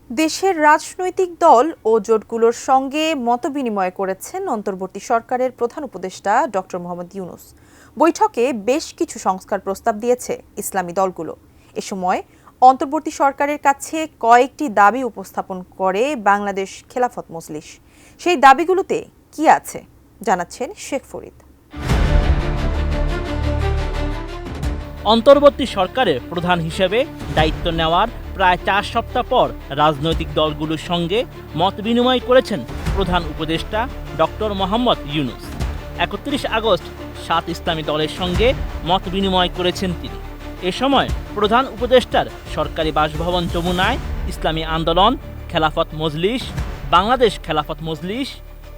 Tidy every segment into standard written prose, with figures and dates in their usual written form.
দেশের রাজনৈতিক দল ও জোটগুলোর সঙ্গে মতবিনিময় করেছেন অন্তর্বর্তী সরকারের প্রধান উপদেষ্টা ডক্টর মোহাম্মদ ইউনূস। বৈঠকে বেশ কিছু সংস্কার প্রস্তাব দিয়েছে ইসলামী দলগুলো। এ সময় অন্তর্বর্তী সরকারের কাছে কয়েকটি দাবি উপস্থাপন করে বাংলাদেশ খেলাফত মজলিস। সেই দাবিগুলোতে কি আছে জানাচ্ছেন শেখ ফরিদ। অন্তর্বর্তী সরকারের প্রধান হিসেবে দায়িত্ব নেওয়ার প্রায় 4 সপ্তাহ পর রাজনৈতিক দলগুলোর সঙ্গে মত বিনিময় করেছেন প্রধান উপদেষ্টা ডক্টর মোহাম্মদ ইউনূস। 31 আগস্ট 7 ইসলামী দলের সঙ্গে মত বিনিময় করেছেন তিনি। এ সময় প্রধান উপদেষ্টার সরকারি বাসভবন যমুনায় ইসলামী আন্দোলন, খেলাফত মজলিস, বাংলাদেশ খেলাফত মজলিস,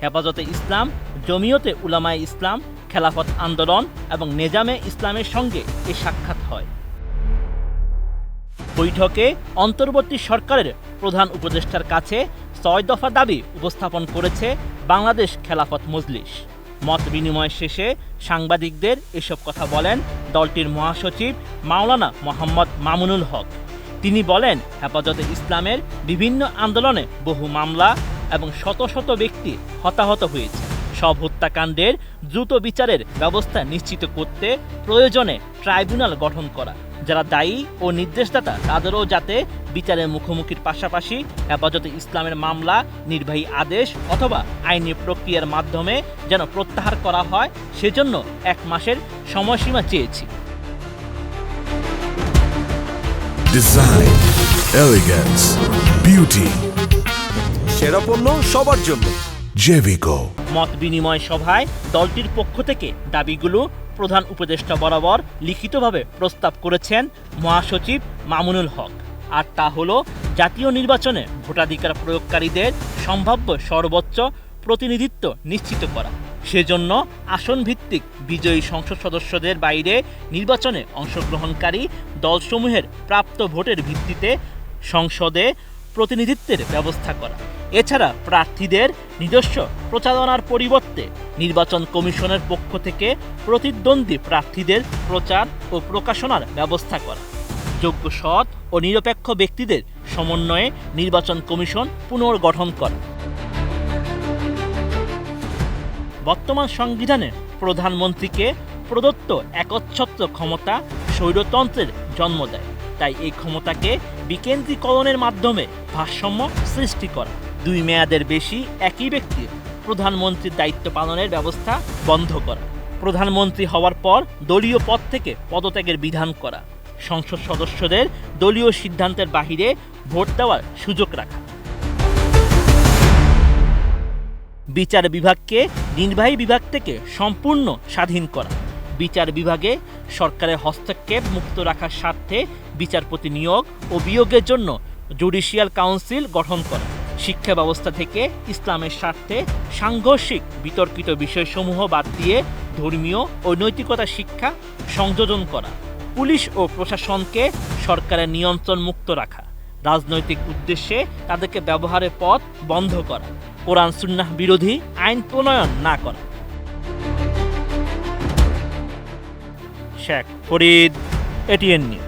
হেফাজতে ইসলাম, জমিয়তে উলামায়ে ইসলাম, খেলাফত আন্দোলন এবং নেজামে ইসলামের সঙ্গে এ সাক্ষাৎ হয়। বৈঠকে অন্তর্বর্তী সরকারের প্রধান উপদেষ্টার কাছে 6 দফা দাবি উপস্থাপন করেছে বাংলাদেশ খেলাফত মজলিস। মত বিনিময় শেষে সাংবাদিকদের এসব কথা বলেন দলটির মহাসচিব মাওলানা মোহাম্মদ মামুনুল হক। তিনি বলেন, হেফাজতে ইসলামের বিভিন্ন আন্দোলনে বহু মামলা এবং শত শত ব্যক্তি হতাহত হয়েছে। সব হত্যাকাণ্ডের দ্রুত বিচারের ব্যবস্থা নিশ্চিত করতে প্রয়োজনে ট্রাইব্যুনাল গঠন করা। যারা দায়ী ও নির্দেশদাতা তাদেরও যাতে বিচারের মুখোমুখির পাশাপাশি হেফাজতে ইসলামের মামলা, নির্বাহী আদেশ অথবা আইনি প্রক্রিয়ার মাধ্যমে যেন প্রত্যাহার করা হয়, সেজন্য 1 মাসের সময়সীমা চেয়েছি। ডিজাইন, এলিগেন্স, বিউটি, সেরা পণ্য সবার জন্য জেভিকো। মত বিনিময় সভায় দলটির পক্ষ থেকে দাবিগুলো প্রধান উপদেষ্টা বরাবর লিখিতভাবে প্রস্তাব করেছেন মহাসচিব মামুনুল হক। আর তা হলো জাতীয় নির্বাচনে ভোটাধিকার প্রয়োগকারীদের সম্ভাব্য সর্বোচ্চ প্রতিনিধিত্ব নিশ্চিত করা। সেজন্য আসনভিত্তিক বিজয়ী সংসদ সদস্যদের বাইরে নির্বাচনে অংশগ্রহণকারী দলসমূহের প্রাপ্ত ভোটের ভিত্তিতে সংসদে প্রতিনিধিত্বের ব্যবস্থা করা। এছাড়া প্রার্থীদের নিজস্ব প্রচারণার পরিবর্তে নির্বাচন কমিশনের পক্ষ থেকে প্রতিদ্বন্দ্বী প্রার্থীদের প্রচার ও প্রকাশনার ব্যবস্থা করা। যোগ্য, সৎ ও নিরপেক্ষ ব্যক্তিদের সমন্বয়ে নির্বাচন কমিশন পুনর্গঠন করা। বর্তমান সংবিধানে প্রধানমন্ত্রীকে প্রদত্ত একচ্ছত্র ক্ষমতা স্বৈরতন্ত্রের জন্ম দেয়। তাই এই ক্ষমতাকে বিকেন্দ্রীকরণের মাধ্যমে ভারসাম্য সৃষ্টি করা। 2 মেয়াদের বেশি একই ব্যক্তি প্রধানমন্ত্রীর দায়িত্ব পালনের ব্যবস্থা বন্ধ করা। প্রধানমন্ত্রী হওয়ার পর দলীয় পদ থেকে পদত্যাগের বিধান করা। সংসদ সদস্যদের দলীয় সিদ্ধান্তের বাহিরে ভোট দেওয়ার সুযোগ রাখা। বিচার বিভাগকে নির্বাহী বিভাগ থেকে সম্পূর্ণ স্বাধীন করা। বিচার বিভাগে সরকারের হস্তক্ষেপ মুক্ত রাখার স্বার্থে বিচারপতি নিয়োগ ও বিয়োগের জন্য জুডিশিয়াল কাউন্সিল গঠন করা। শিক্ষা ব্যবস্থা থেকে ইসলামের স্বার্থে সাংঘর্ষিক বিতর্কিত বিষয়সমূহ বাদ দিয়ে ধর্মীয় ও নৈতিকতা শিক্ষা সংযোজন করা। পুলিশ ও প্রশাসনকে সরকারের নিয়ন্ত্রণ মুক্ত রাখা। রাজনৈতিক উদ্দেশ্যে তাদেরকে ব্যবহারের পথ বন্ধ করা। কোরআন সুন্নাহ বিরোধী আইন প্রণয়ন না করা। Sheikh Farid, ATN news.